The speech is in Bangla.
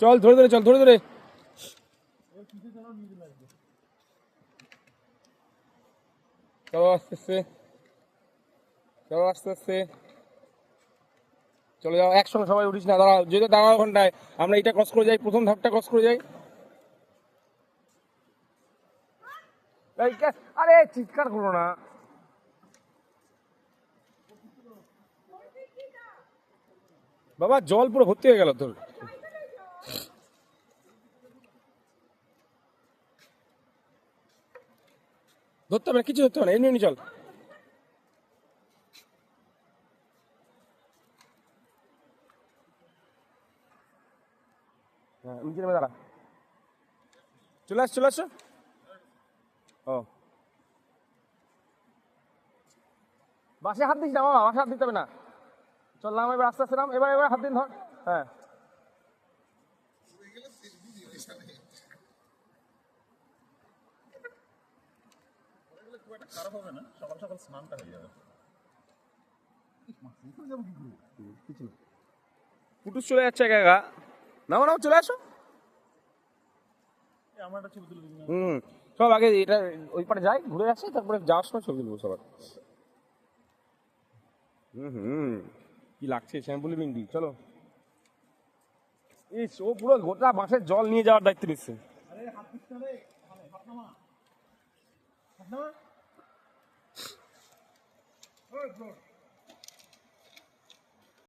চল ধরে ধরে চল, ধরে ধরে। চলো আস্তে আস্তে, চলো আস্তে আস্তে চলে যাও। একসঙ্গে সবাই উঠিস না, দাঁড়া, যেহেতু দাঁড়া ওখানটায়। আমরা এটা ক্রস করে যাই, প্রথম ধাপটা ক্রস করে যাই। আরে চিৎকার করো না বাবা, জল পুরো ভর্তি হয়ে গেল তোর। ধরতে হবে না, কিছু ধরতে হবে না, এমনি এমনি চল। হ্যাঁ, নিচে নেমে দাঁড়া। চলে আস, চলে আসো। ও, বাসে হাত দিস না বাবা, বাসে হাত দিতে হবে না। চল নাম, এবার আস্তে আস্তে নাম, এবার এবার হাত দিন, ধর। হ্যাঁ, খারাপ হবে না, সকাল সকাল স্নানটা হয়ে যাবে। কিছু না, পুটুস চলে যাচ্ছে একা একা। নাও নাও, চলে আসো। আমার একটা ছবি তুলে দিন। সব আগে এটা ওই পারে যাই, ঘুরে আসি, তারপরে যাওয়ার সময় ছবি তুলবো সবার। কি লাগছে শ্যাম্পুলি বিন্ডি, চলো। এই ও পুরো গোটা বাঁশের জল নিয়ে যাওয়ার দায়িত্ব নিচ্ছে। আরে হাত দিস না রে, হাত নামা, হাত নামা।